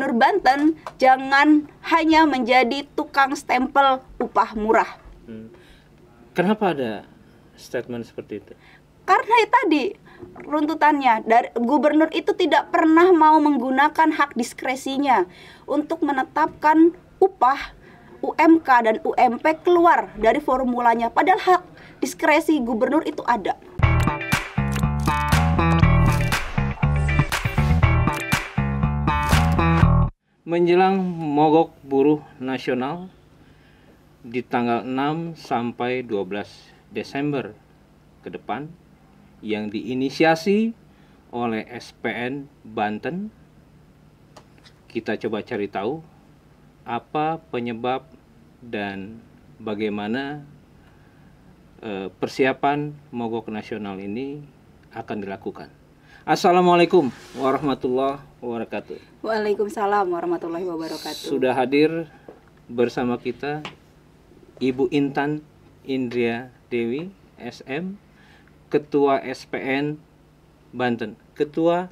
Gubernur Banten jangan hanya menjadi tukang stempel upah murah. Kenapa ada statement seperti itu? Karena tadi runtutannya dari gubernur itu tidak pernah mau menggunakan hak diskresinya untuk menetapkan upah UMK dan UMP keluar dari formulanya, padahal hak diskresi gubernur itu ada. Menjelang mogok buruh nasional di tanggal 6 sampai 12 Desember ke depan yang diinisiasi oleh SPN Banten, kita coba cari tahu apa penyebab dan bagaimana persiapan mogok nasional ini akan dilakukan. Assalamualaikum warahmatullahi wabarakatuh. Waalaikumsalam warahmatullahi wabarakatuh. Sudah hadir bersama kita Ibu Intan Indria Dewi SM, Ketua SPN Banten, Ketua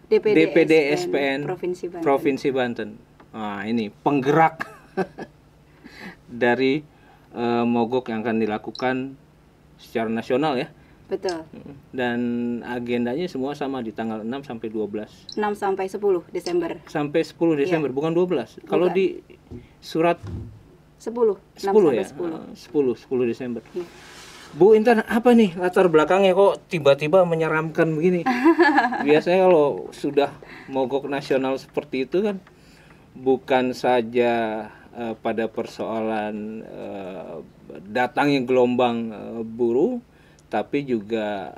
DPD SPN Provinsi Banten. Nah, ini penggerak dari mogok yang akan dilakukan secara nasional ya. Betul. Dan agendanya semua sama di tanggal 6 sampai 12. 6 sampai 10 Desember. Sampai 10 Desember, bukan 12. Kalau di surat 10 ya? 10 Desember. Ya. Bu Intan, apa nih latar belakangnya kok tiba-tiba menyeramkan begini? Biasanya kalau sudah mogok nasional seperti itu kan bukan saja pada persoalan datangnya gelombang buruh, tapi juga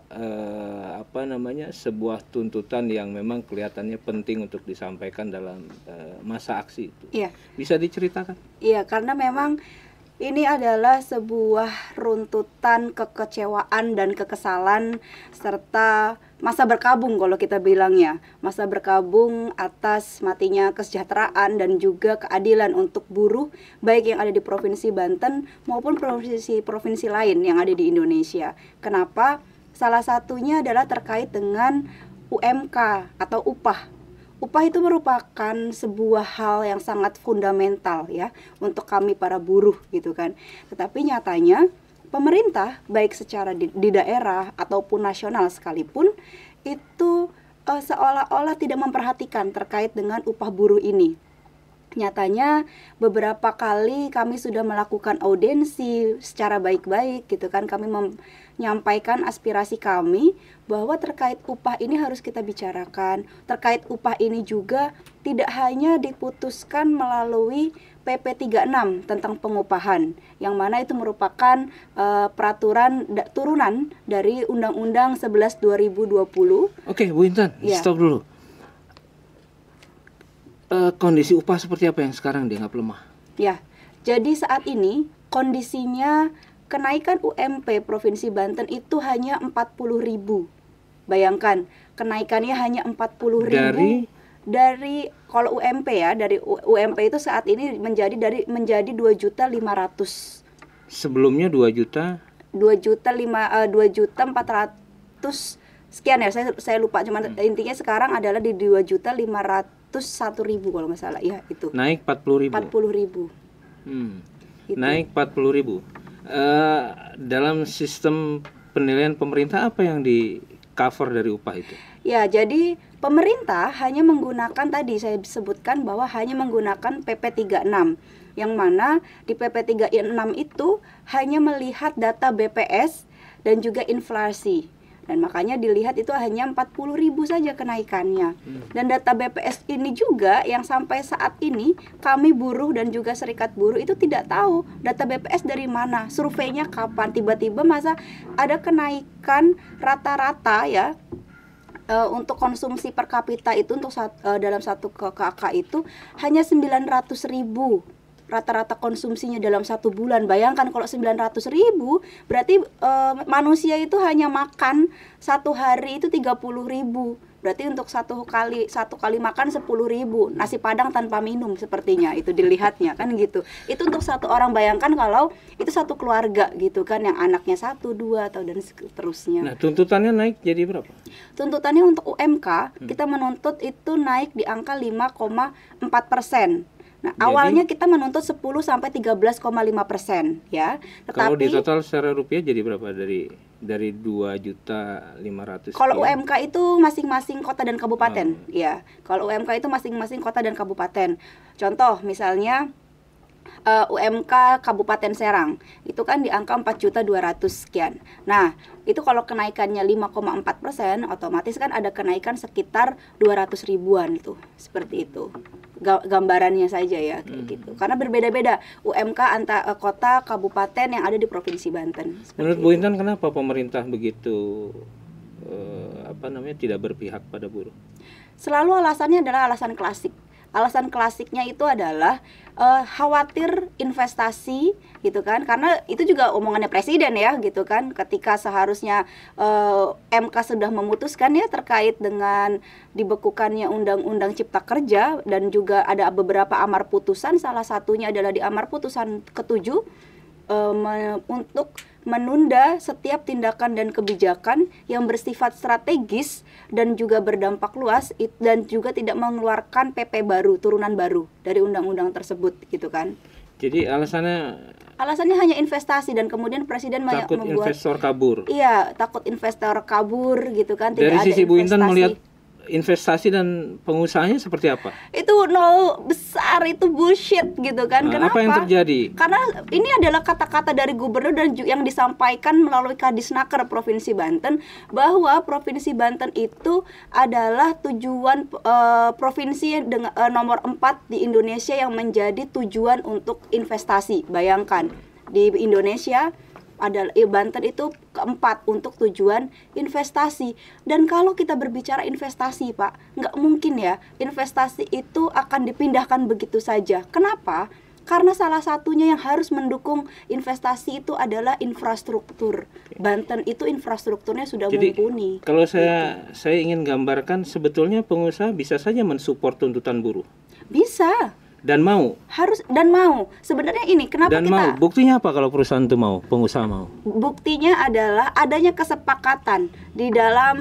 sebuah tuntutan yang memang kelihatannya penting untuk disampaikan dalam masa aksi itu. Iya. Bisa diceritakan? Iya, karena memang ini adalah sebuah runtutan kekecewaan dan kekesalan serta masa berkabung kalau kita bilangnya. Masa berkabung atas matinya kesejahteraan dan juga keadilan untuk buruh baik yang ada di Provinsi Banten maupun provinsi lain yang ada di Indonesia. Kenapa? Salah satunya adalah terkait dengan UMK atau upah. Upah itu merupakan sebuah hal yang sangat fundamental ya untuk kami para buruh gitu kan. Tetapi nyatanya pemerintah baik secara di daerah ataupun nasional sekalipun itu seolah-olah tidak memperhatikan terkait dengan upah buruh ini. Nyatanya beberapa kali kami sudah melakukan audiensi secara baik-baik gitu kan, kami menyampaikan aspirasi kami bahwa terkait upah ini harus kita bicarakan. Terkait upah ini juga tidak hanya diputuskan melalui PP 36 tentang pengupahan, yang mana itu merupakan peraturan turunan dari Undang-Undang 11 2020. Oke, Bu Intan, stop dulu. Kondisi upah seperti apa yang sekarang dianggap lemah? Ya, jadi saat ini kondisinya kenaikan UMP Provinsi Banten itu hanya 40.000. Bayangkan, kenaikannya hanya 40.000 dari kalau UMP ya, dari UMP itu saat ini menjadi 2.500.000. Sebelumnya 2.400.000 sekian ya, saya lupa, cuman intinya sekarang adalah di 2.501.000 kalau nggak salah ya itu. Naik 40.000. 40.000. Gitu. Naik 40.000. Dalam sistem penilaian pemerintah apa yang di cover dari upah itu? Ya, jadi pemerintah hanya menggunakan, tadi saya sebutkan bahwa hanya menggunakan PP 36, yang mana di PP 36 itu hanya melihat data BPS dan juga inflasi. Dan makanya dilihat itu hanya 40.000 saja kenaikannya. Dan data BPS ini juga yang sampai saat ini kami buruh dan juga serikat buruh itu tidak tahu data BPS dari mana, surveinya kapan, tiba-tiba masa ada kenaikan rata-rata ya untuk konsumsi per kapita itu untuk dalam satu KK itu hanya 900.000. Rata-rata konsumsinya dalam satu bulan. Bayangkan kalau 900.000 berarti manusia itu hanya makan satu hari itu 30.000. Berarti untuk satu kali makan 10.000, nasi Padang tanpa minum sepertinya itu dilihatnya kan gitu. Itu untuk satu orang, bayangkan kalau itu satu keluarga gitu kan, yang anaknya 1, 2 atau dan seterusnya. Nah, tuntutannya naik jadi berapa? Tuntutannya untuk UMK kita menuntut itu naik di angka 5,4%. Nah, Jadi, awalnya kita menuntut 10 sampai 13,5% ya. Kalau di Tetapi total secara rupiah jadi berapa dari 2.500.000? kalau UMK itu masing-masing kota dan kabupaten, ya. Kalau UMK itu masing-masing kota dan kabupaten. Contoh misalnya UMK Kabupaten Serang itu kan di angka 4.200.000 sekian. Nah, itu kalau kenaikannya 5,4%, otomatis kan ada kenaikan sekitar 200 ribuan tuh, seperti itu. Gambarannya saja ya kayak gitu. Karena berbeda-beda UMK antar kota kabupaten yang ada di Provinsi Banten. Menurut Bu Intan, kenapa pemerintah begitu tidak berpihak pada buruh? Selalu alasannya adalah alasan klasik. Alasan klasiknya itu adalah khawatir investasi gitu kan, karena itu juga omongannya presiden ya gitu kan, ketika seharusnya MK sudah memutuskan ya terkait dengan dibekukannya Undang-Undang Cipta Kerja, dan juga ada beberapa amar putusan, salah satunya adalah di amar putusan ke-7 untuk menunda setiap tindakan dan kebijakan yang bersifat strategis dan juga berdampak luas, dan juga tidak mengeluarkan PP baru, turunan baru dari undang-undang tersebut gitu kan. Jadi alasannya hanya investasi, dan kemudian presiden takut membuat investor kabur. Iya, takut investor kabur gitu kan. Dari tidak sisi ada Bu Intan investasi. melihat investasi dan pengusahanya seperti apa? Itu nol besar, itu bullshit gitu kan. Nah, Kenapa? apa yang terjadi? Karena ini adalah kata-kata dari gubernur dan yang disampaikan melalui Kadisnaker Provinsi Banten, bahwa Provinsi Banten itu adalah tujuan provinsi dengan nomor 4 di Indonesia yang menjadi tujuan untuk investasi. Bayangkan, di Indonesia Banten itu keempat untuk tujuan investasi. Dan kalau kita berbicara investasi, Pak, nggak mungkin ya investasi itu akan dipindahkan begitu saja. Kenapa? Karena salah satunya yang harus mendukung investasi itu adalah infrastruktur. Banten itu infrastrukturnya sudah mumpuni. Kalau saya ingin gambarkan, sebetulnya pengusaha bisa saja mensupport tuntutan buruh. Bisa. Dan mau. Harus dan mau. Sebenarnya ini kenapa dan kita mau. Buktinya apa kalau perusahaan itu mau, pengusaha mau? Buktinya adalah adanya kesepakatan di dalam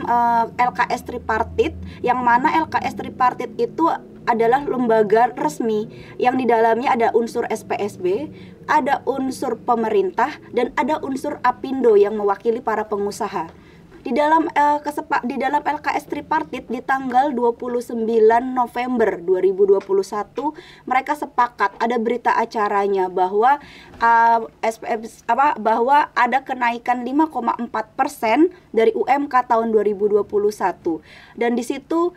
LKS Tripartit, yang mana LKS Tripartit itu adalah lembaga resmi yang di dalamnya ada unsur SPSB, ada unsur pemerintah, dan ada unsur Apindo yang mewakili para pengusaha. Di dalam LKS Tripartit di tanggal 29 November 2021 mereka sepakat, ada berita acaranya, bahwa bahwa ada kenaikan 5,4% dari UMK tahun 2021. Dan di situ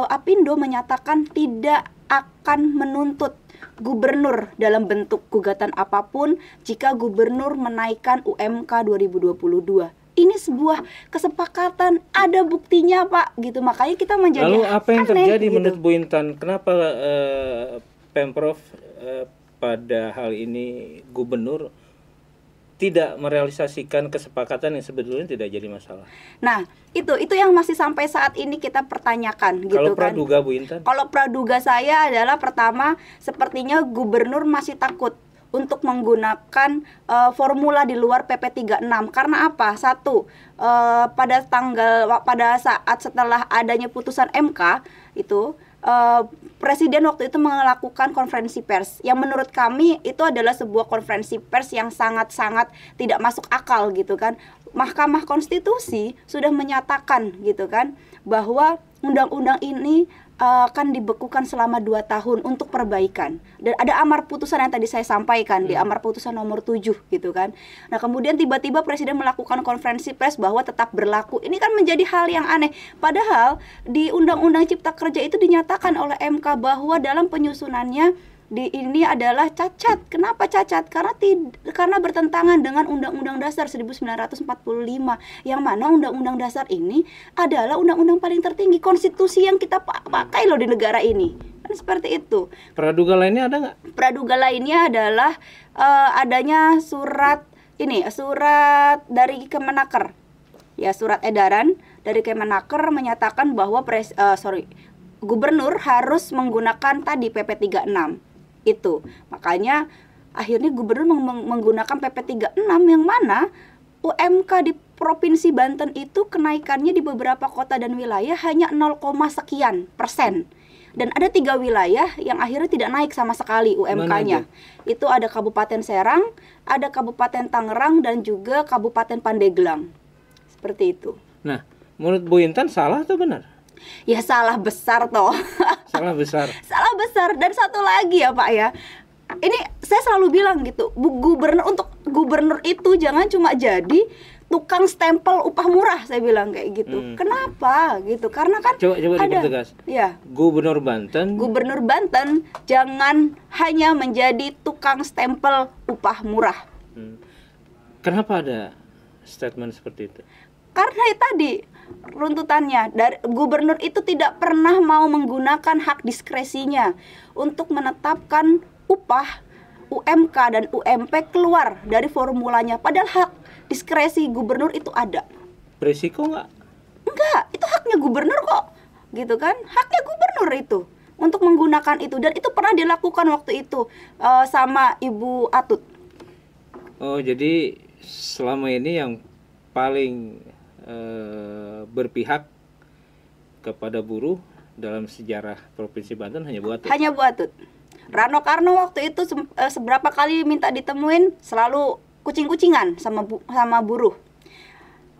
Apindo menyatakan tidak akan menuntut gubernur dalam bentuk gugatan apapun jika gubernur menaikkan UMK 2022. Ini sebuah kesepakatan, ada buktinya, Pak, gitu. Makanya kita menjadi Lalu apa yang terjadi gitu menurut Bu Intan? Kenapa Pemprov pada hal ini gubernur tidak merealisasikan kesepakatan yang sebetulnya tidak jadi masalah? Nah, itu yang masih sampai saat ini kita pertanyakan gitu. Kalau kan. praduga Bu Intan? Kalau praduga saya adalah, pertama, sepertinya gubernur masih takut untuk menggunakan formula di luar PP 36. Karena apa? Satu, pada saat setelah adanya putusan MK itu, Presiden waktu itu melakukan konferensi pers yang menurut kami itu adalah sebuah konferensi pers yang sangat-sangat tidak masuk akal gitu kan. Mahkamah Konstitusi sudah menyatakan gitu kan bahwa undang-undang ini akan dibekukan selama 2 tahun untuk perbaikan. Dan ada amar putusan yang tadi saya sampaikan di amar putusan nomor 7 gitu kan. Nah, kemudian tiba-tiba Presiden melakukan konferensi pers bahwa tetap berlaku. Ini kan menjadi hal yang aneh. Padahal di Undang-Undang Cipta Kerja itu dinyatakan oleh MK bahwa dalam penyusunannya ini adalah cacat. Kenapa cacat? Karena bertentangan dengan Undang-Undang Dasar 1945, yang mana Undang-Undang Dasar ini adalah undang-undang paling tertinggi, konstitusi yang kita pakai loh di negara ini. Kan seperti itu. Praduga lainnya ada nggak? Praduga lainnya adalah adanya surat dari Kemenaker. Ya, surat edaran dari Kemenaker menyatakan bahwa gubernur harus menggunakan tadi PP 36 itu. Makanya akhirnya gubernur menggunakan PP 36 yang mana UMK di Provinsi Banten itu kenaikannya di beberapa kota dan wilayah hanya 0, sekian persen. Dan ada 3 wilayah yang akhirnya tidak naik sama sekali UMK-nya. Itu ada Kabupaten Serang, ada Kabupaten Tangerang, dan juga Kabupaten Pandeglang. Seperti itu. Nah, menurut Bu Intan salah atau benar? Ya salah besar toh. Salah besar. Salah besar. Dan satu lagi ya Pak ya, ini saya selalu bilang gitu, untuk gubernur itu jangan cuma jadi tukang stempel upah murah, saya bilang kayak gitu. Kenapa gitu? Karena kan coba dipertegas. Ya. Gubernur Banten jangan hanya menjadi tukang stempel upah murah. Kenapa ada statement seperti itu? Karena tadi runtutannya dari gubernur itu tidak pernah mau menggunakan hak diskresinya untuk menetapkan upah UMK dan UMP keluar dari formulanya, padahal hak diskresi gubernur itu ada. Berisiko nggak? Enggak, itu haknya gubernur kok, gitu kan? Haknya gubernur itu untuk menggunakan itu, dan itu pernah dilakukan waktu itu sama Ibu Atut. Oh, jadi selama ini yang paling berpihak kepada buruh dalam sejarah Provinsi Banten hanya Bu Atut. Hanya Bu Atut. Rano Karno waktu itu seberapa kali minta ditemuin selalu kucing-kucingan sama buruh.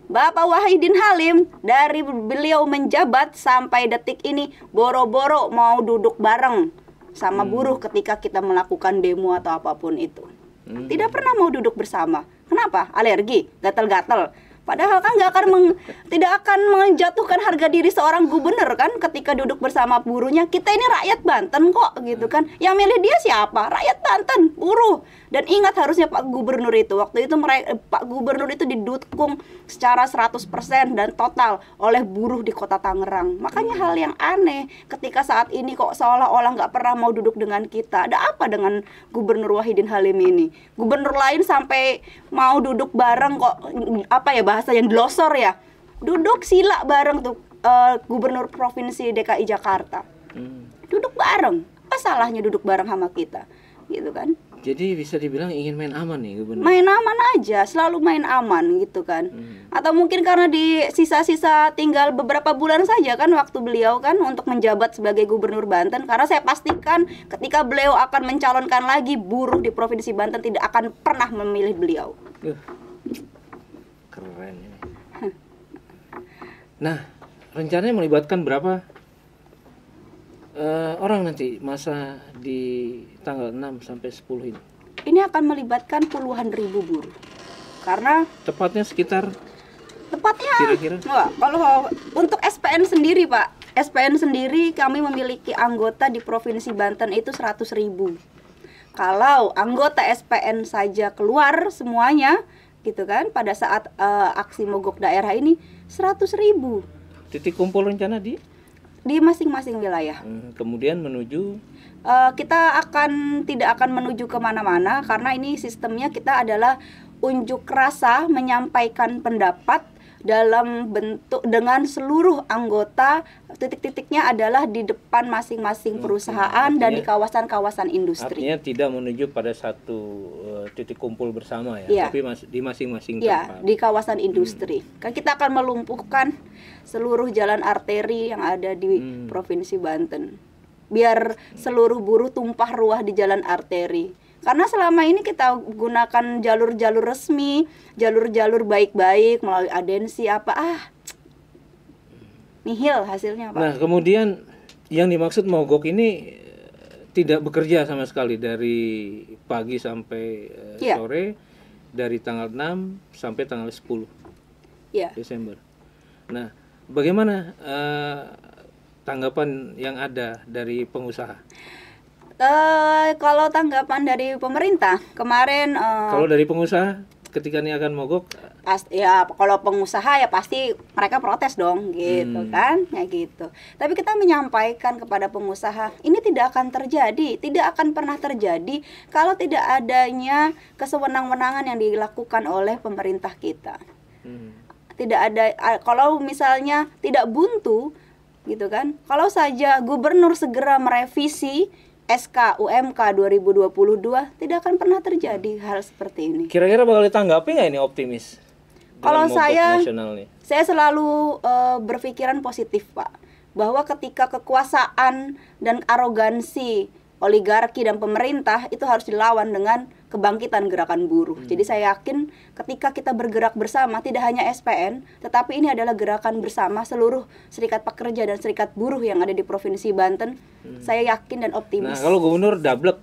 Bapak Wahidin Halim dari beliau menjabat sampai detik ini boro-boro mau duduk bareng sama buruh ketika kita melakukan demo atau apapun itu. Tidak pernah mau duduk bersama. Kenapa? Alergi, gatal-gatal. Padahal kan tidak akan menjatuhkan harga diri seorang gubernur kan ketika duduk bersama buruhnya. Kita ini rakyat Banten kok gitu kan. Yang milih dia siapa? Rakyat Banten, buruh. Dan ingat harusnya Pak Gubernur itu waktu itu Pak Gubernur itu didukung secara 100% dan total oleh buruh di Kota Tangerang. Makanya hal yang aneh ketika saat ini kok seolah-olah nggak pernah mau duduk dengan kita. Ada apa dengan Gubernur Wahidin Halim ini? Gubernur lain sampai mau duduk bareng kok, apa ya bahasa yang glosor ya, duduk sila bareng tuh Gubernur Provinsi DKI Jakarta. Duduk bareng, apa salahnya duduk bareng sama kita, gitu kan? Jadi bisa dibilang ingin main aman nih gubernur. Main aman aja, selalu main aman gitu kan. Atau mungkin karena di sisa-sisa tinggal beberapa bulan saja kan waktu beliau kan untuk menjabat sebagai Gubernur Banten. Karena saya pastikan ketika beliau akan mencalonkan lagi, buruh di Provinsi Banten tidak akan pernah memilih beliau. Keren ini. Nah, rencananya melibatkan berapa orang nanti masa di tanggal 6 sampai 10 ini? Ini akan melibatkan puluhan ribu buruh. Karena tepatnya kira-kira kalau untuk SPN sendiri Pak, SPN sendiri kami memiliki anggota di Provinsi Banten itu 100.000. Kalau anggota SPN saja keluar semuanya gitu kan pada saat aksi mogok daerah ini 100.000. Titik kumpul rencana di masing-masing wilayah. Kemudian menuju kita tidak akan menuju kemana-mana karena ini sistemnya kita adalah unjuk rasa menyampaikan pendapat dalam bentuk dengan seluruh anggota. Titik-titiknya adalah di depan masing-masing perusahaan dan di kawasan-kawasan industri. Artinya tidak menuju pada satu titik kumpul bersama ya, tapi di masing-masing tempat. Di kawasan industri. Kan kita akan melumpuhkan seluruh jalan arteri yang ada di Provinsi Banten. Biar seluruh buruh tumpah ruah di jalan arteri. Karena selama ini kita gunakan jalur-jalur resmi, jalur-jalur baik-baik melalui adensi nihil hasilnya Pak. Nah, kemudian yang dimaksud mogok ini tidak bekerja sama sekali dari pagi sampai sore, dari tanggal 6 sampai tanggal 10 Desember. Nah, bagaimana tanggapan yang ada dari pengusaha? Kalau tanggapan dari pemerintah kemarin, kalau dari pengusaha ketika ini akan mogok, kalau pengusaha ya pasti mereka protes dong, gitu kan, ya gitu. Tapi kita menyampaikan kepada pengusaha ini tidak akan terjadi, tidak akan pernah terjadi kalau tidak adanya kesewenang-wenangan yang dilakukan oleh pemerintah kita. kalau misalnya tidak buntu gitu kan. Kalau saja gubernur segera merevisi SK UMK 2022, tidak akan pernah terjadi hal seperti ini. Kira-kira bakal ditanggapi nggak ini optimis? Kalau Dengan mogok nasional nih? saya selalu berpikiran positif, Pak, bahwa ketika kekuasaan dan arogansi oligarki dan pemerintah itu harus dilawan dengan kebangkitan gerakan buruh. Jadi saya yakin ketika kita bergerak bersama, tidak hanya SPN, tetapi ini adalah gerakan bersama seluruh serikat pekerja dan serikat buruh yang ada di Provinsi Banten. Saya yakin dan optimis. Nah, kalau gubernur dablek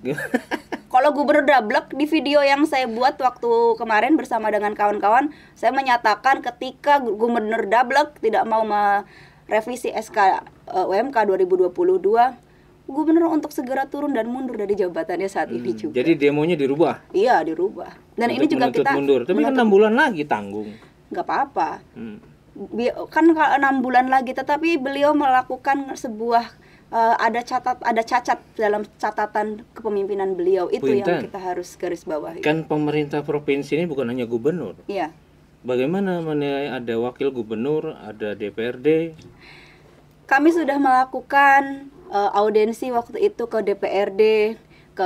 Kalau gubernur dablek, di video yang saya buat waktu kemarin bersama dengan kawan-kawan, saya menyatakan ketika gubernur dablek tidak mau merevisi SK UMK 2022, gubernur untuk segera turun dan mundur dari jabatannya saat ini juga. Jadi demonya dirubah? Iya, dirubah. Dan ini juga kita mundur. Tapi kan 6 bulan lagi tanggung. Nggak apa-apa. Kan kalau 6 bulan lagi, tetapi beliau melakukan sebuah ada cacat dalam catatan kepemimpinan beliau. Itu Bu yang Intan, kita harus garis bawahi. Kan pemerintah provinsi ini bukan hanya gubernur. Iya. Bagaimana menilai ada wakil gubernur, ada DPRD? Kami sudah melakukan audiensi waktu itu ke DPRD, ke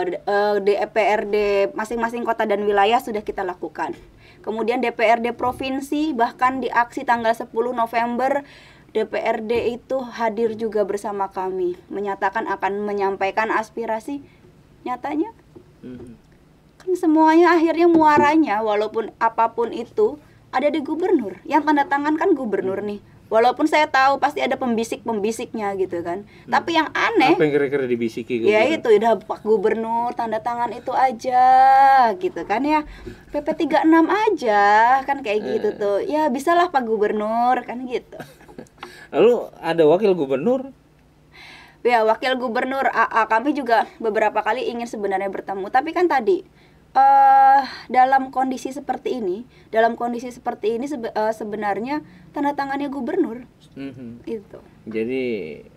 DPRD masing-masing kota dan wilayah sudah kita lakukan. Kemudian DPRD provinsi, bahkan di aksi tanggal 10 November DPRD itu hadir juga bersama kami, menyatakan akan menyampaikan aspirasi. Nyatanya kan semuanya akhirnya muaranya, walaupun apapun itu ada di gubernur. Yang tanda tangan kan gubernur nih. Walaupun saya tahu pasti ada pembisik-pembisiknya gitu kan. Tapi yang aneh, apa yang kira-kira dibisiki ya itu udah Pak Gubernur tanda tangan itu aja gitu kan ya. PP 36 aja kan kayak gitu tuh. Ya bisalah Pak Gubernur kan gitu. Lalu ada wakil gubernur? Ya wakil gubernur AA kami juga beberapa kali ingin sebenarnya bertemu. Tapi kan tadi dalam kondisi seperti ini sebenarnya tanda tangannya gubernur. Itu. Jadi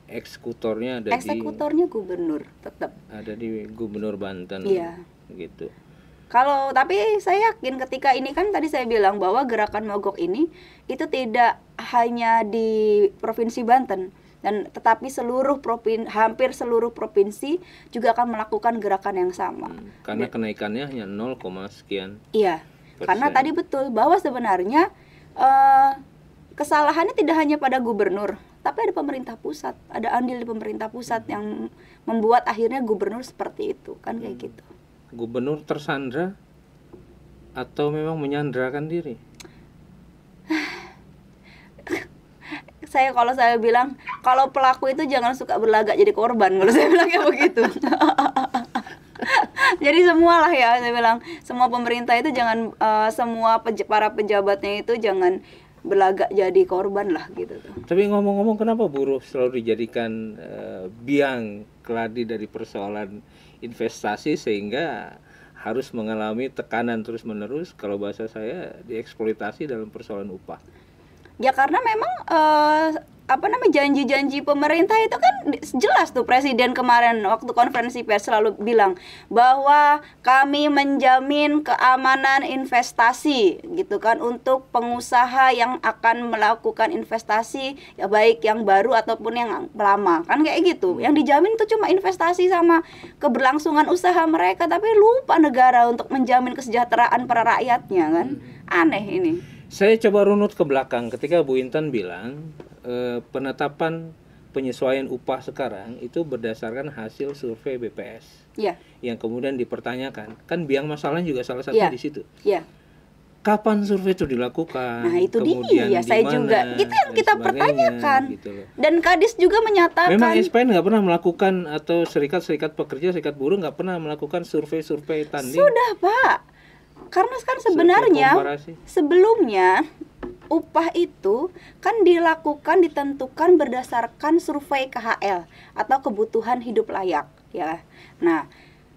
eksekutornya ada gubernur tetap. Ada di Gubernur Banten. Iya. Gitu. Tapi saya yakin ketika ini kan tadi saya bilang bahwa gerakan mogok ini itu tidak hanya di Provinsi Banten dan tetapi hampir seluruh provinsi juga akan melakukan gerakan yang sama. Karena kenaikannya hanya 0, sekian. Iya. Karena tadi betul bahwa sebenarnya kesalahannya tidak hanya pada gubernur, tapi ada pemerintah pusat, ada andil di pemerintah pusat yang membuat akhirnya gubernur seperti itu, kan kayak gitu. Gubernur tersandra atau memang menyandrakan diri? Kalau saya bilang, kalau pelaku itu jangan suka berlagak jadi korban, kalau saya bilangnya begitu. Jadi semualah ya, saya bilang, semua pemerintah itu jangan, semua para pejabatnya itu jangan berlagak jadi korban lah gitu tuh. Tapi ngomong-ngomong, kenapa buruh selalu dijadikan biang keladi dari persoalan investasi sehingga harus mengalami tekanan terus-menerus, kalau bahasa saya dieksploitasi dalam persoalan upah? Ya karena memang janji-janji pemerintah itu kan jelas tuh, Presiden kemarin waktu konferensi pers selalu bilang bahwa kami menjamin keamanan investasi gitu kan untuk pengusaha yang akan melakukan investasi, ya baik yang baru ataupun yang lama, kan kayak gitu. Yang dijamin itu cuma investasi sama keberlangsungan usaha mereka, tapi lupa negara untuk menjamin kesejahteraan para rakyatnya kan. Aneh ini. Saya coba runut ke belakang ketika Bu Intan bilang penetapan penyesuaian upah sekarang itu berdasarkan hasil survei BPS. Iya. Yang kemudian dipertanyakan, kan biang masalahnya juga salah satunya di situ. Iya. Kapan survei itu dilakukan? Nah itu kemudian dia, saya juga. Itu yang kita pertanyakan. Gitu loh. Dan Kadis juga menyatakan. Memang SPN nggak pernah melakukan, atau serikat-serikat pekerja, serikat buruh nggak pernah melakukan survei tanding. Sudah Pak. Karena kan sebenarnya sebelumnya upah itu kan ditentukan berdasarkan survei KHL atau kebutuhan hidup layak ya. Nah,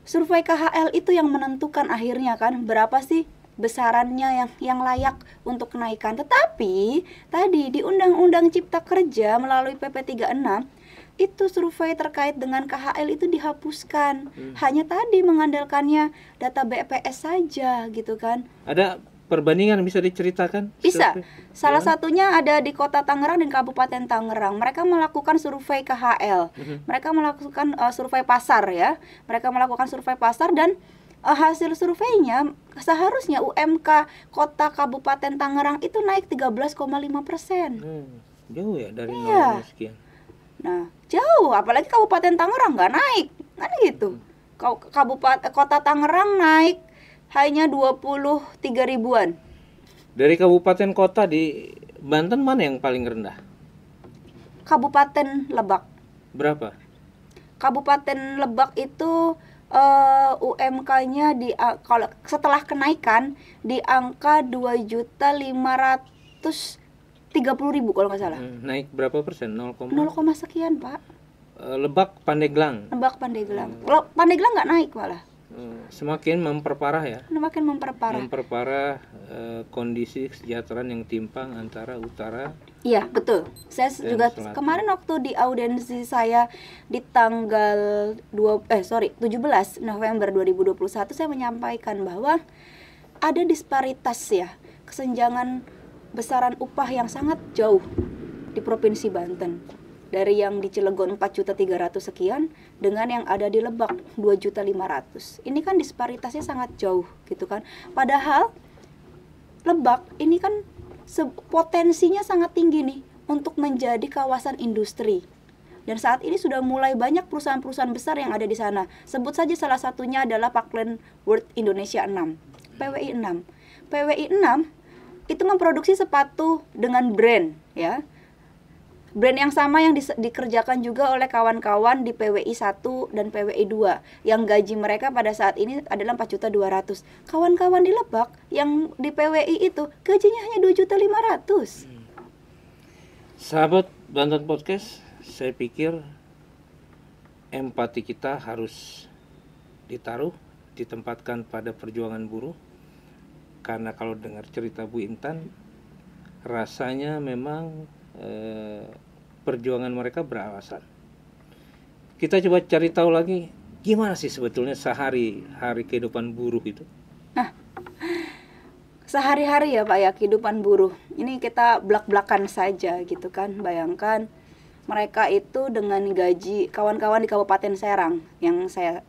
survei KHL itu yang menentukan akhirnya kan berapa sih besarannya yang layak untuk kenaikan. Tetapi tadi di Undang-Undang Cipta Kerja melalui PP 36 itu survei terkait dengan KHL itu dihapuskan. Hanya tadi mengandalkannya data BPS saja gitu kan. Ada perbandingan bisa diceritakan? Bisa. Survei? Salah Gimana? satunya ada di Kota Tangerang dan Kabupaten Tangerang. Mereka melakukan survei KHL. Mereka melakukan survei pasar ya. Mereka melakukan survei pasar dan hasil surveinya seharusnya UMK Kota Kabupaten Tangerang itu naik 13,5%. Jauh ya dari Iya. 0 sekian. Nah, jauh. Apalagi Kabupaten Tangerang nggak naik. Kan gitu. Kota Tangerang naik hanya 23 ribuan. Dari kabupaten kota di Banten mana yang paling rendah? Kabupaten Lebak. Berapa? Kabupaten Lebak itu UMK-nya kalau setelah kenaikan di angka 2.530.000 kalau nggak salah. Naik berapa persen? 0, 0, sekian, Pak. Lebak Pandeglang. Lebak Pandeglang. Kalau Pandeglang nggak naik malah. Semakin memperparah ya. Semakin memperparah. Memperparah kondisi kesejahteraan yang timpang antara utara. Iya, betul. Saya Dan juga selatan. kemarin waktu di audiensi saya di tanggal 17 November 2021 saya menyampaikan bahwa ada disparitas ya, kesenjangan besaran upah yang sangat jauh di Provinsi Banten. Dari yang di Cilegon 4.300.000 sekian dengan yang ada di Lebak 2.500.000. Ini kan disparitasnya sangat jauh gitu kan. Padahal Lebak ini kan potensinya sangat tinggi nih untuk menjadi kawasan industri. Dan saat ini sudah mulai banyak perusahaan-perusahaan besar yang ada di sana. Sebut saja salah satunya adalah Parkland World Indonesia 6, PWI 6. PWI 6 itu memproduksi sepatu dengan brand ya. Brand yang sama yang dikerjakan juga oleh kawan-kawan di PWI 1 dan PWI 2 yang gaji mereka pada saat ini adalah 4.200.000. Kawan-kawan di Lebak yang di PWI itu gajinya hanya 2.500.000. Sahabat Banten Podcast, saya pikir empati kita harus ditaruh, ditempatkan pada perjuangan buruh. Karena kalau dengar cerita Bu Intan, rasanya memang perjuangan mereka beralasan. Kita coba cari tahu lagi gimana sih sebetulnya sehari-hari kehidupan buruh itu. Nah, sehari-hari ya Pak ya kehidupan buruh. Ini kita blak-blakan saja gitu kan. Bayangkan mereka itu dengan gaji kawan-kawan di Kabupaten Serang yang saya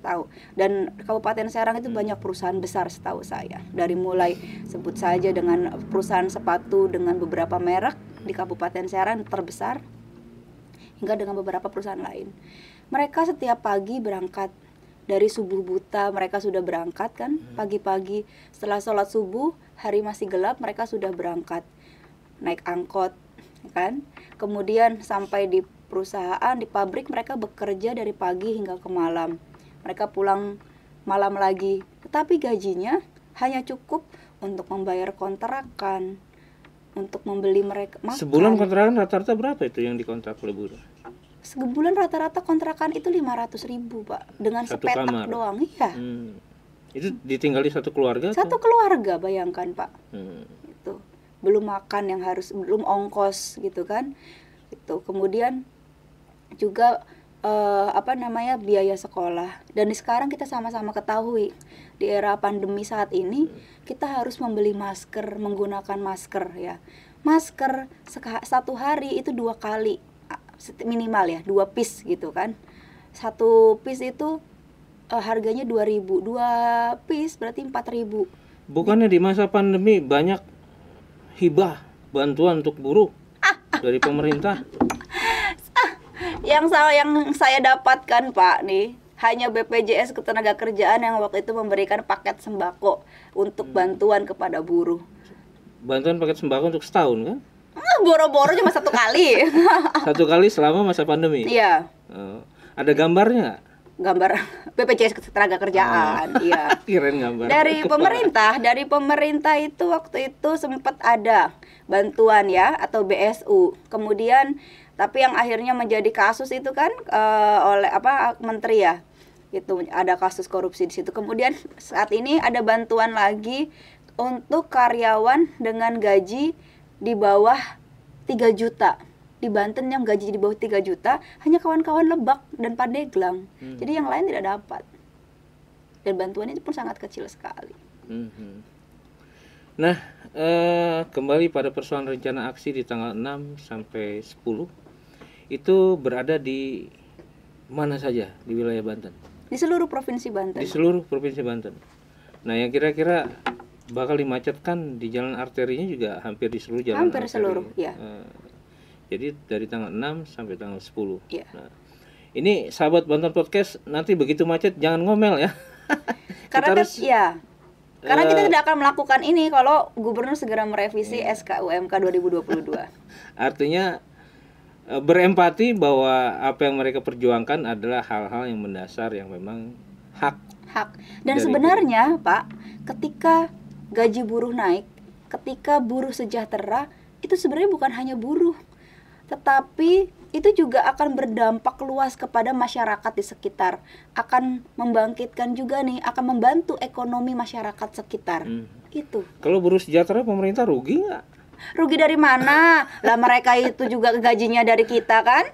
tahu, dan Kabupaten Serang itu banyak perusahaan besar setahu saya, dari mulai sebut saja dengan perusahaan sepatu dengan beberapa merek di Kabupaten Serang terbesar hingga dengan beberapa perusahaan lain. Mereka setiap pagi berangkat dari subuh buta, mereka sudah berangkat kan pagi-pagi setelah sholat subuh, hari masih gelap mereka sudah berangkat naik angkot kan. Kemudian sampai di perusahaan, di pabrik mereka bekerja dari pagi hingga ke malam. Mereka pulang malam lagi. Tetapi gajinya hanya cukup untuk membayar kontrakan, untuk membeli mereka makan. Sebulan kontrakan rata-rata berapa itu yang dikontrak oleh buruh? Sebulan rata-rata kontrakan itu 500.000 Pak, dengan Satu sepetak kamar doang. Iya. Itu ditinggali satu keluarga? Satu keluarga, bayangkan Pak. Itu belum makan yang harus, belum ongkos gitu kan. Itu kemudian juga biaya sekolah. Dan sekarang kita sama-sama ketahui di era pandemi saat ini kita harus membeli masker, menggunakan masker ya. Masker satu hari itu 2 kali minimal ya, 2 piece gitu kan. 1 piece itu harganya 2.000, 2 piece berarti 4.000. Bukannya di masa pandemi banyak hibah bantuan untuk buruh dari pemerintah? Yang saya dapatkan Pak nih hanya BPJS Ketenagakerjaan yang waktu itu memberikan paket sembako untuk bantuan kepada buruh. Bantuan paket sembako untuk setahun kan? Boro-boro cuma 1 kali. 1 kali selama masa pandemi? Iya. Ada gambarnya nggak? Gambar BPJS Ketenagakerjaan, iya. Kirain gambar. Dari pemerintah itu waktu itu sempat ada bantuan ya atau BSU. Kemudian tapi yang akhirnya menjadi kasus itu kan oleh menteri ya. Itu ada kasus korupsi di situ. Kemudian saat ini ada bantuan lagi untuk karyawan dengan gaji di bawah 3 juta. Di Banten yang gaji di bawah 3 juta hanya kawan-kawan Lebak dan Pandeglang. Jadi yang lain tidak dapat. Dan bantuan itu pun sangat kecil sekali. Nah, kembali pada persoalan rencana aksi di tanggal 6 sampai 10 itu berada di mana saja di wilayah Banten? Di seluruh provinsi Banten. Di seluruh provinsi Banten. Nah, yang kira-kira bakal dimacetkan di jalan arterinya juga hampir di seluruh jalan Hampir arteri. seluruh, ya. Jadi dari tanggal 6 sampai tanggal 10. Ya. Nah, ini sahabat Banten Podcast, nanti begitu macet jangan ngomel ya. Karena Kita kan, ya. Karena kita eh, tidak akan melakukan ini kalau gubernur segera merevisi SK UMK 2022. Artinya berempati bahwa apa yang mereka perjuangkan adalah hal-hal yang mendasar yang memang hak. Dan Dari sebenarnya, Pak, ketika gaji buruh naik, ketika buruh sejahtera, itu sebenarnya bukan hanya buruh, tetapi itu juga akan berdampak luas kepada masyarakat di sekitar, akan membangkitkan juga nih, akan membantu ekonomi masyarakat sekitar. Itu. Kalau buruh sejahtera pemerintah rugi nggak? Rugi dari mana? Lah mereka itu juga gajinya dari kita kan?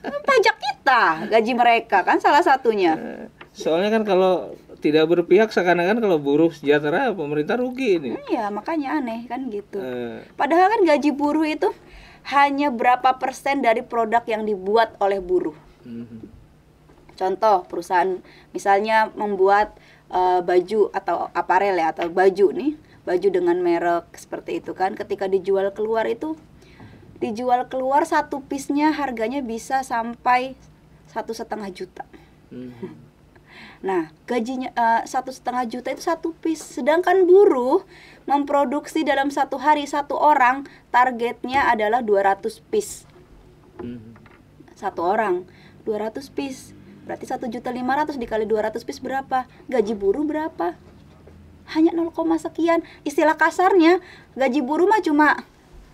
Pajak kita, gaji mereka kan salah satunya. Soalnya kan kalau tidak berpihak seakan-akan kalau buruh sejahtera pemerintah rugi ini. Iya, makanya aneh kan gitu. Eh, Padahal kan gaji buruh itu hanya berapa persen dari produk yang dibuat oleh buruh. Contoh, perusahaan misalnya membuat baju atau aparel ya, atau baju nih, baju dengan merek seperti itu kan, ketika dijual keluar satu piece-nya harganya bisa sampai 1,5 juta. Nah, gajinya 1,5 juta itu satu piece. Sedangkan buruh memproduksi dalam satu hari satu orang targetnya adalah 200 piece. Satu orang 200 piece. Berarti 1.500.000 dikali 200 piece berapa? Gaji buruh berapa? Hanya 0, sekian. Istilah kasarnya, gaji buruh mah cuma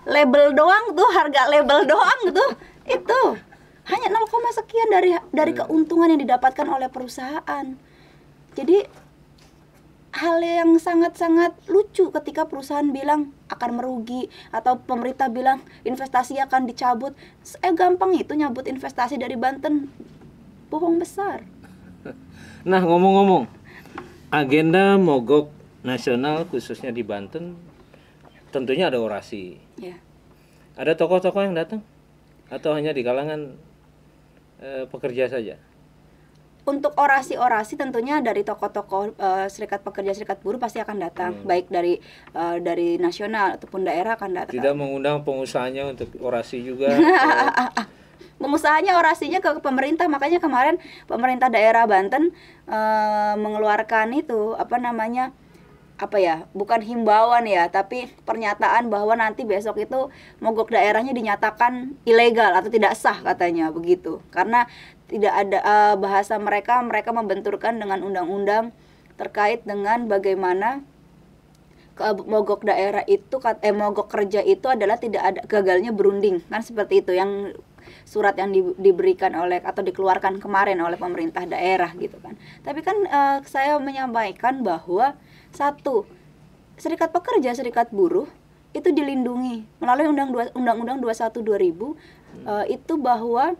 label doang tuh, harga label doang tuh. Itu hanya 0, sekian dari keuntungan yang didapatkan oleh perusahaan. Jadi hal yang sangat-sangat lucu ketika perusahaan bilang akan merugi atau pemerintah bilang investasi akan dicabut. Gampang itu nyabut investasi dari Banten. Bohong besar. Nah, ngomong-ngomong, agenda mogok nasional khususnya di Banten tentunya ada orasi. Ya. Ada tokoh-tokoh yang datang atau hanya di kalangan pekerja saja? Untuk orasi-orasi tentunya dari tokoh-tokoh serikat pekerja, serikat buruh pasti akan datang, baik dari nasional ataupun daerah akan datang. Tidak mengundang pengusahanya untuk orasi juga? Pengusahanya orasinya ke pemerintah, makanya kemarin pemerintah daerah Banten mengeluarkan itu bukan himbauan ya, tapi pernyataan bahwa nanti besok itu mogok daerahnya dinyatakan ilegal atau tidak sah katanya begitu, karena tidak ada bahasa mereka membenturkan dengan undang-undang terkait dengan bagaimana mogok daerah itu mogok kerja itu adalah tidak ada gagalnya berunding kan, seperti itu yang surat yang diberikan oleh atau dikeluarkan kemarin oleh pemerintah daerah gitu kan. Tapi kan saya menyampaikan bahwa satu, serikat pekerja, serikat buruh itu dilindungi melalui Undang-Undang 21 2000 itu bahwa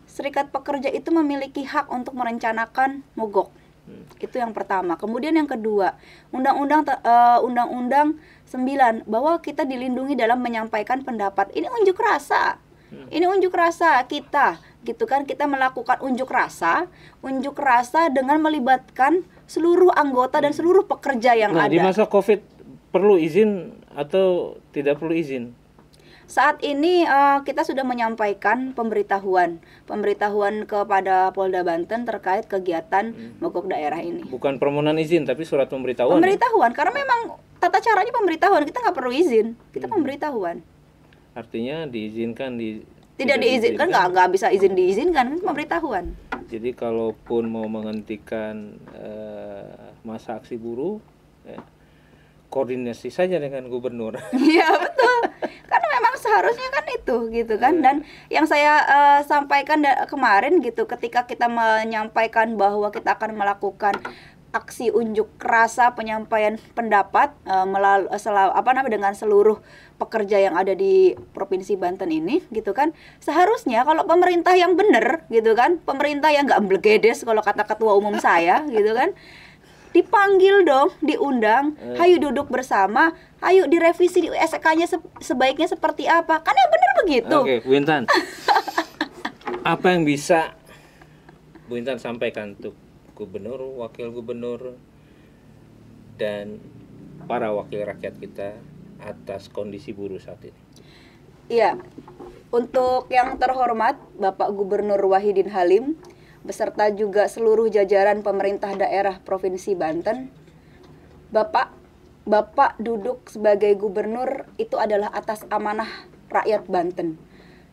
serikat pekerja itu memiliki hak untuk merencanakan mogok. Itu yang pertama. Kemudian yang kedua, Undang-Undang 9 bahwa kita dilindungi dalam menyampaikan pendapat. Ini unjuk rasa. Ini unjuk rasa kita, gitu kan? Kita melakukan unjuk rasa dengan melibatkan seluruh anggota dan seluruh pekerja yang ada. Di masa Covid perlu izin atau tidak perlu izin? Saat ini kita sudah menyampaikan pemberitahuan kepada Polda Banten terkait kegiatan mogok daerah ini. Bukan permohonan izin, tapi surat pemberitahuan. Pemberitahuan, karena memang tata caranya pemberitahuan, kita nggak perlu izin, kita pemberitahuan. Artinya diizinkan tidak diizinkan, nggak bisa diizinkan, pemberitahuan. Jadi kalaupun mau menghentikan masa aksi buruh, koordinasi saja dengan gubernur. Iya betul, karena memang seharusnya kan itu gitu kan. Dan yang saya sampaikan kemarin gitu, ketika kita menyampaikan bahwa kita akan melakukan aksi unjuk rasa penyampaian pendapat dengan seluruh pekerja yang ada di provinsi Banten ini gitu kan, seharusnya kalau pemerintah yang benar gitu kan, pemerintah yang nggak blegedes kalau kata ketua umum saya gitu kan, dipanggil dong, diundang, hayu duduk bersama, Ayo direvisi SK-nya sebaiknya seperti apa. Kan ya benar begitu. Oke, Bu Intan. Apa yang bisa Bu Intan sampaikan untuk gubernur, wakil gubernur, dan para wakil rakyat kita atas kondisi buruh saat ini? Iya, untuk yang terhormat Bapak Gubernur Wahidin Halim beserta juga seluruh jajaran pemerintah daerah Provinsi Banten, Bapak duduk sebagai gubernur itu adalah atas amanah rakyat Banten.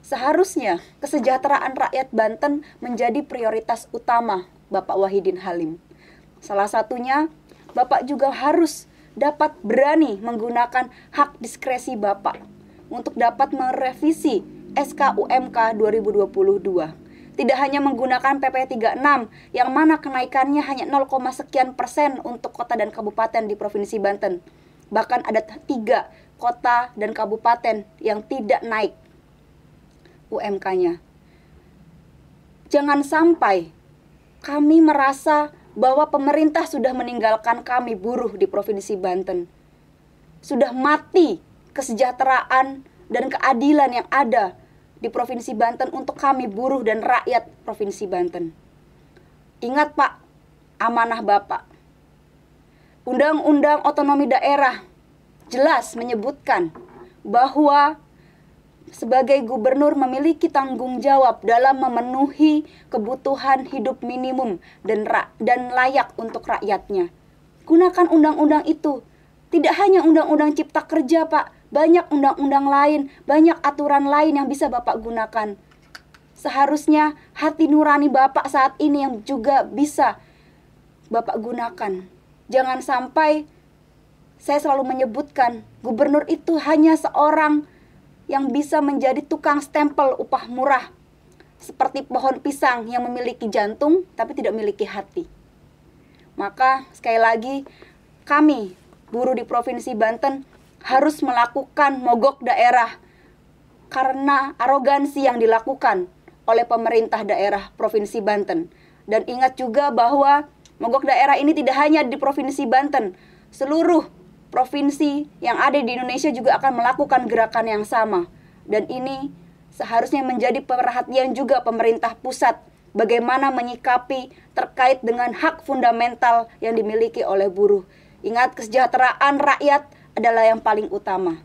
Seharusnya kesejahteraan rakyat Banten menjadi prioritas utama Bapak Wahidin Halim. Salah satunya, Bapak juga harus dapat berani menggunakan hak diskresi Bapak untuk dapat merevisi SK UMK 2022. Tidak hanya menggunakan PP 36 yang mana kenaikannya hanya 0, sekian persen untuk kota dan kabupaten di Provinsi Banten. Bahkan ada 3 kota dan kabupaten yang tidak naik UMK-nya. Jangan sampai kami merasa bahwa pemerintah sudah meninggalkan kami buruh di Provinsi Banten. Sudah mati kesejahteraan dan keadilan yang ada di Provinsi Banten untuk kami buruh dan rakyat Provinsi Banten. Ingat Pak, amanah Bapak. Undang-Undang Otonomi Daerah jelas menyebutkan bahwa sebagai gubernur memiliki tanggung jawab dalam memenuhi kebutuhan hidup minimum dan layak untuk rakyatnya. Gunakan undang-undang itu. Tidak hanya undang-undang cipta kerja, Pak. Banyak undang-undang lain, banyak aturan lain yang bisa Bapak gunakan. Seharusnya hati nurani Bapak saat ini yang juga bisa Bapak gunakan. Jangan sampai saya selalu menyebutkan gubernur itu hanya seorang yang bisa menjadi tukang stempel upah murah, seperti pohon pisang yang memiliki jantung tapi tidak memiliki hati. Maka sekali lagi kami buruh di Provinsi Banten harus melakukan mogok daerah karena arogansi yang dilakukan oleh pemerintah daerah Provinsi Banten. Dan ingat juga bahwa mogok daerah ini tidak hanya di Provinsi Banten, seluruh provinsi yang ada di Indonesia juga akan melakukan gerakan yang sama. Dan ini seharusnya menjadi perhatian juga pemerintah pusat bagaimana menyikapi terkait dengan hak fundamental yang dimiliki oleh buruh. Ingat, kesejahteraan rakyat adalah yang paling utama.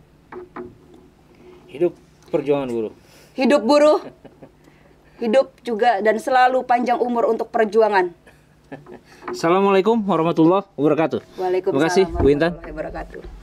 Hidup perjuangan buruh. Hidup buruh. Hidup juga dan selalu panjang umur untuk perjuangan. Assalamualaikum warahmatullahi wabarakatuh. Waalaikumsalam Terima kasih Bu Intan. warahmatullahi wabarakatuh.